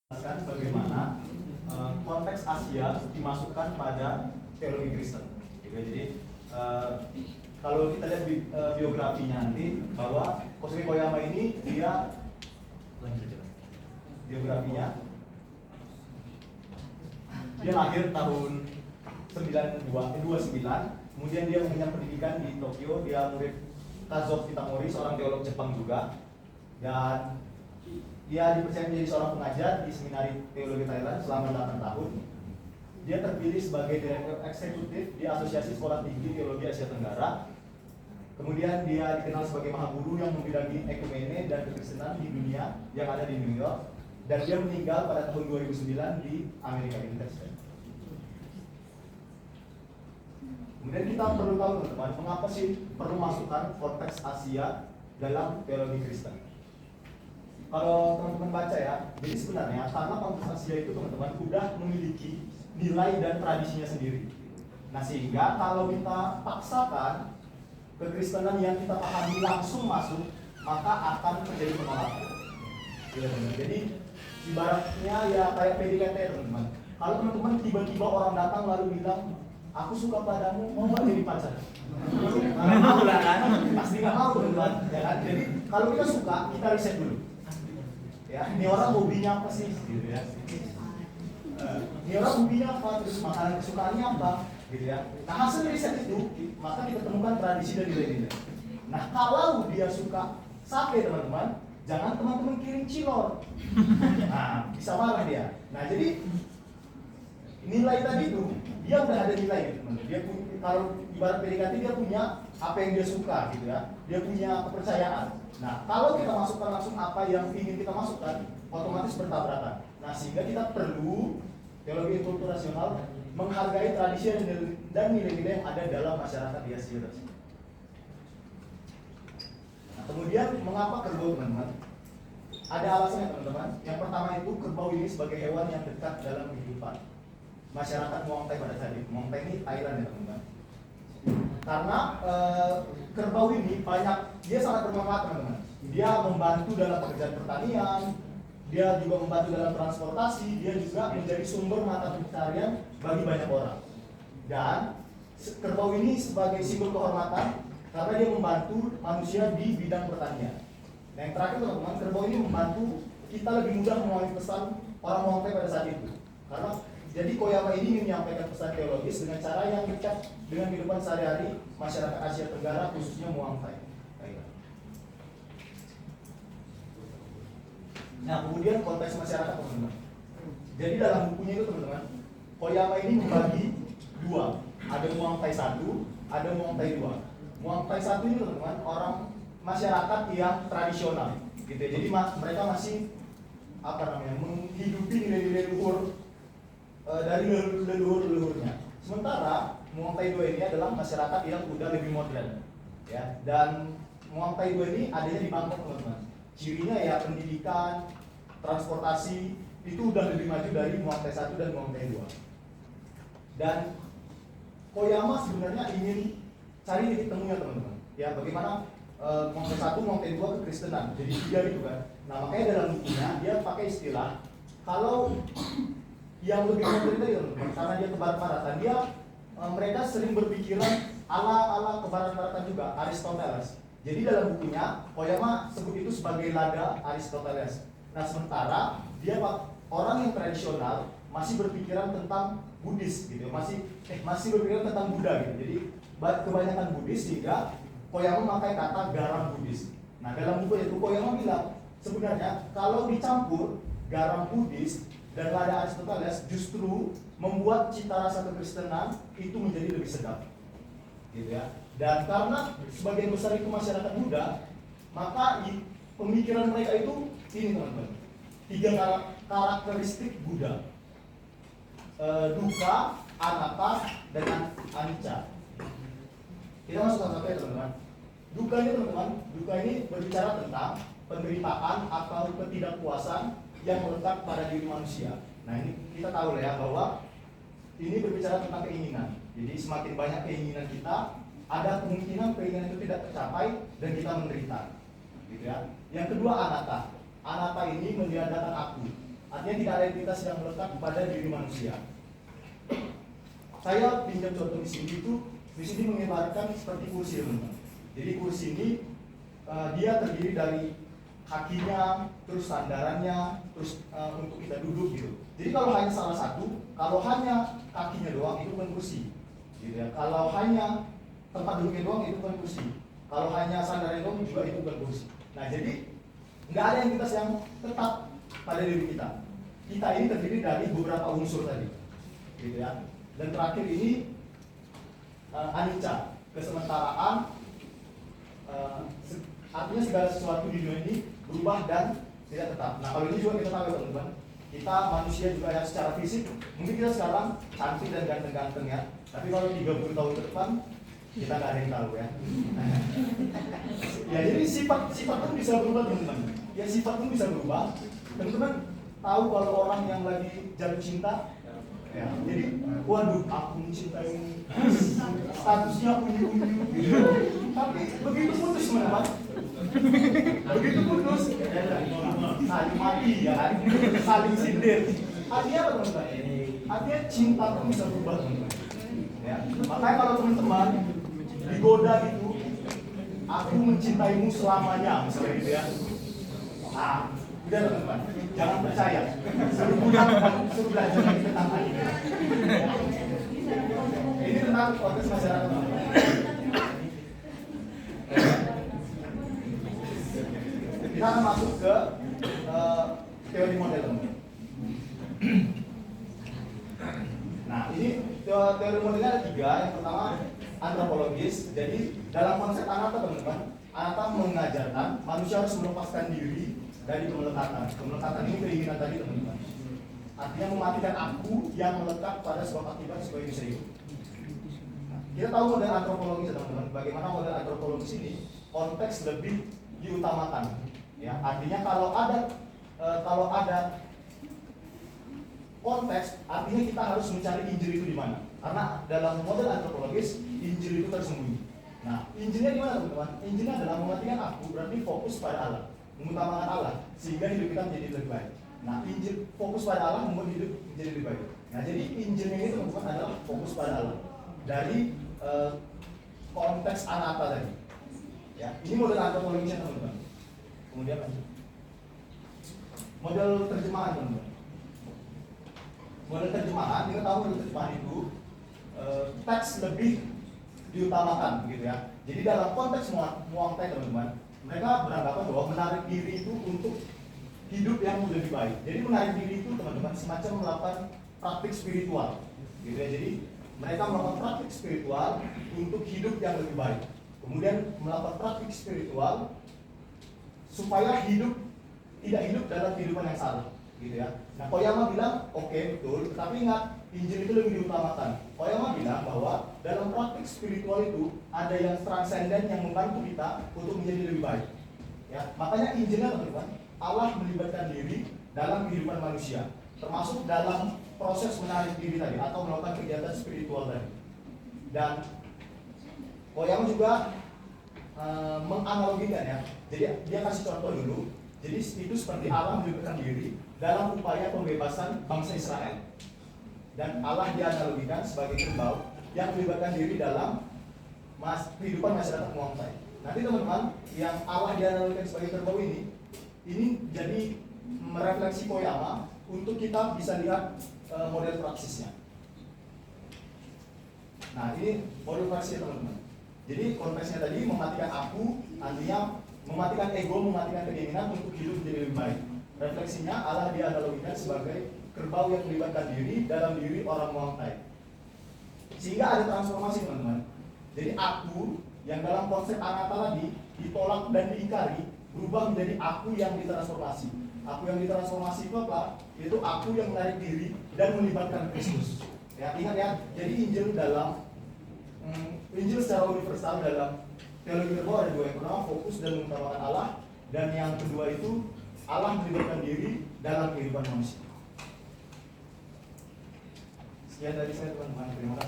Bagaimana konteks Asia dimasukkan pada teologi Kristen. Jadi kalau kita lihat biografinya nanti bahwa Kosuke Koyama ini dia biografinya dia lahir tahun 29, kemudian dia mengenyam pendidikan di Tokyo, dia murid Kazuo Kitamori, seorang teolog Jepang juga, dan dia dipercaya menjadi seorang pengajar di Seminari Teologi Thailand selama 8 tahun. Dia terpilih sebagai direktur eksekutif di Asosiasi Sekolah Tinggi Teologi Asia Tenggara. Kemudian dia dikenal sebagai mahaguru yang membidangi ekumene dan kekristenan di dunia yang ada di New York. Dan dia meninggal pada tahun 2009 di Amerika Serikat. Kemudian kita perlu tahu teman-teman, mengapa sih perlu masukkan konteks Asia dalam teologi Kristen. Kalau teman-teman baca ya, jadi sebenarnya karena konteks Asia itu teman-teman udah memiliki nilai dan tradisinya sendiri. Nah sehingga kalau kita paksakan kekristenan yang kita pahami langsung masuk, maka akan terjadi penolakan. Jadi ibaratnya ya kayak PDKT teman-teman. Kalau teman-teman tiba-tiba orang datang lalu bilang, aku suka padamu, mau nggak jadi pacar? Pasti nggak mau teman-teman. Ya kan? Jadi kalau kita suka, kita riset dulu. Ya, ini orang hobinya apa sih? Gitu ya. Ini orang hobinya apa? Terus makanan kesukaannya apa? Gitu ya. Nah hasil riset itu, maka kita temukan tradisi dan nilai-nilai. Nah kalau dia suka sate teman-teman, jangan teman-teman kirim cilor. Nah bisa marah dia. Nah jadi nilai tadi itu dia udah ada nilai gitu teman-teman. Dia punya, kalau ibarat PDKT dia punya apa yang dia suka gitu ya. Dia punya kepercayaan. Nah kalau kita masukkan langsung apa yang ingin kita masukkan, otomatis bertabrakan. Nah sehingga kita perlu teologi kulturasional menghargai tradisi dan nilai-nilai yang ada dalam masyarakat di Asia tersebut. Nah, kemudian mengapa kerbau teman-teman? Ada alasannya teman-teman. Yang pertama itu kerbau ini sebagai hewan yang dekat dalam kehidupan masyarakat Muang Thai pada saat itu. Muang Thai ini Thailand ya teman-teman. Karena kerbau ini banyak, dia sangat bermanfaat teman-teman. Dia membantu dalam pekerjaan pertanian, dia juga membantu dalam transportasi, dia juga menjadi sumber mata pencaharian bagi banyak orang. Dan kerbau ini sebagai simbol kehormatan karena dia membantu manusia di bidang pertanian. Nah yang terakhir teman-teman, kerbau ini membantu kita lebih mudah memahami pesan orang Muang Thai pada saat itu. Karena jadi Koyama ini ingin menyampaikan pesan teologis dengan cara yang dekat dengan kehidupan sehari-hari masyarakat Asia Tenggara khususnya Muang Thai. Nah kemudian konteks masyarakat teman-teman. Jadi dalam bukunya itu teman-teman, Koyama ini membagi dua. Ada Muang Thai 1, ada Muang Thai 2. Muang Thai 1 ini teman-teman orang masyarakat yang tradisional gitu ya. Jadi mereka masih menghidupi nilai-nilai luhur dari leluhur-leluhurnya. Sementara Muang Thai 2 ini adalah masyarakat yang udah lebih modern ya. Dan Muang Thai 2 ini adanya di Bangkok teman-teman. Cirinya ya pendidikan, transportasi itu udah lebih maju dari Muang Thai 1 dan Muang Thai 2. Dan Koyama sebenarnya ingin cari titik temunya teman-teman. Ya bagaimana Muang Thai 1, Muang Thai 2 kekristenan. Jadi tiga gitu kan. Nah makanya dalam bukunya dia pakai istilah kalau yang lebih modern tadi teman-teman, karena dia kebarat-baratan, dia mereka sering berpikiran ala kebarat-baratan juga, Aristoteles. Jadi dalam bukunya Koyama sebut itu sebagai lada Aristoteles. Nah sementara dia orang yang tradisional masih berpikiran tentang Buddhis gitu, masih berpikiran tentang Buddha gitu. Jadi kebanyakan Buddhis sehingga Koyama memakai kata garam Buddhis. Nah dalam buku itu Koyama bilang sebenarnya kalau dicampur garam Buddhis dan lada Aristoteles justru membuat cita rasa kekristenan itu menjadi lebih sedap, gitu ya. Dan karena sebagian besar itu masyarakat Buddha, maka pemikiran mereka itu ini teman-teman, 3 karakteristik Buddha: dukkha, anatta, dan anicca. Kita masuk satu ya teman-teman. Dukkha ini teman-teman, dukkha ini berbicara tentang penderitaan atau ketidakpuasan yang melekat pada diri manusia. Nah ini kita tahu lah ya bahwa ini berbicara tentang keinginan. Jadi semakin banyak keinginan kita, ada kemungkinan keinginan itu tidak tercapai dan kita menderita. Gitu ya. Yang kedua anatta. Anatta ini meniadakan aku. Artinya tidak ada entitas yang melekat pada diri manusia. Saya pinjam contoh di sini mengibaratkan seperti kursi, teman-teman. Jadi kursi ini dia terdiri dari kakinya, terus sandarannya, terus untuk kita duduk gitu. Jadi kalau hanya salah satu, kalau hanya kakinya doang itu bukan kursi, gitu ya. Kalau hanya tempat duduknya doang itu bukan kursi. Kalau hanya sandarannya doang juga itu bukan kursi. Nah jadi nggak ada entitas yang tetap pada diri kita. Kita ini terdiri dari beberapa unsur tadi, gitu ya. Dan terakhir ini anicca, kesementaraan. Artinya segala sesuatu di dunia ini berubah dan tidak tetap. Nah kalau ini juga kita tahu teman-teman, kita manusia juga ya secara fisik, mungkin kita sekarang cantik dan ganteng-ganteng ya, tapi kalau 30 tahun ke depan kita nggak ada yang tahu ya. Ya jadi sifat pun bisa berubah teman-teman. Ya sifat pun bisa berubah. Teman-teman tahu kalau orang yang lagi jatuh cinta, ya, jadi waduh aku mencintai statusnya unyu-unyu gitu. Tapi begitu putus teman-teman, begitu putus saling mati ya kan, saling sindir. Artinya apa teman-teman? Artinya cinta pun bisa berubah teman-teman ya. Makanya kalau teman-teman digoda gitu, aku mencintaimu selamanya misalnya gitu ya, nah udah teman-teman, jangan percaya. Suruh belajar lagi tentang hal ini. Ini tentang konteks masyarakat. Kita akan masuk ke teori model. Nah ini teori modelnya ada 3. Yang pertama antropologis. Jadi dalam konsep anata teman-teman, anata mengajarkan manusia harus melepaskan diri dari kemelekatan. Kemelekatan ini keinginan tadi teman-teman. Artinya mematikan aku yang melekat pada sebab akibat supaya bisa hidup. Nah, kita tahu model antropologis teman-teman. Bagaimana model antropologis ini konteks lebih diutamakan. Ya, artinya kalau ada konteks, artinya kita harus mencari injil itu di mana. Karena dalam model antropologis injil itu tersembunyi. Nah, injilnya di mana teman-teman? Injilnya adalah mematikan aku, berarti fokus pada Allah, mengutamakan Allah sehingga hidup kita menjadi lebih baik. Nah, injil fokus pada Allah membuat hidup menjadi lebih baik. Nah, jadi injilnya ini teman-teman adalah fokus pada Allah dari konteks anata tadi. Ya, ini model antropologisnya teman-teman. Kemudian lanjut. Model terjemahan teman-teman. Model terjemahan, kita tahu model terjemahan itu teks lebih diutamakan, gitu ya. Jadi dalam konteks Muang Thai teman-teman, mereka beranggapan bahwa menarik diri itu untuk hidup yang lebih baik. Jadi menarik diri itu teman-teman semacam melakukan praktik spiritual, gitu ya. Jadi mereka melakukan praktik spiritual untuk hidup yang lebih baik. Kemudian melakukan praktik spiritual supaya tidak hidup dalam kehidupan yang salah, gitu ya. Nah, Koyama bilang, oke, betul, tapi ingat, Injil itu lebih diutamakan. Koyama bilang bahwa dalam praktik spiritual itu ada yang transenden yang membantu kita untuk menjadi lebih baik. Ya, makanya Injilnya teman-teman, Allah melibatkan diri dalam kehidupan manusia, termasuk dalam proses menarik diri tadi atau melakukan kegiatan spiritual tadi. Dan Koyama juga menganalogikan ya. Jadi dia kasih contoh dulu. Jadi itu seperti Allah melibatkan diri dalam upaya pembebasan bangsa Israel. Dan Allah dianalogikan sebagai kerbau yang melibatkan diri dalam kehidupan masyarakat Muang Thai. Nanti teman-teman, yang Allah dianalogikan sebagai kerbau ini jadi merefleksi Koyama untuk kita bisa lihat model praksisnya. Nah ini model praksisnya teman-teman. Jadi konteksnya tadi mematikan aku, artinya mematikan ego, mematikan keinginan untuk hidup menjadi lebih baik. Refleksinya Allah dianalogikan sebagai kerbau yang melibatkan diri dalam diri orang Muang Thai. Sehingga ada transformasi teman-teman. Jadi aku yang dalam konsep anata tadi ditolak dan diingkari berubah menjadi aku yang ditransformasi. Aku yang ditransformasi itu apa? Itu aku yang menarik diri dan melibatkan Kristus. Ya, ingat ya. Jadi Injil secara universal dalam teologi kerbau ada 2. Yang pertama fokus dan mengutamakan Allah, dan yang kedua itu Allah melibatkan diri dalam kehidupan manusia. Sekian dari saya teman-teman, terima kasih.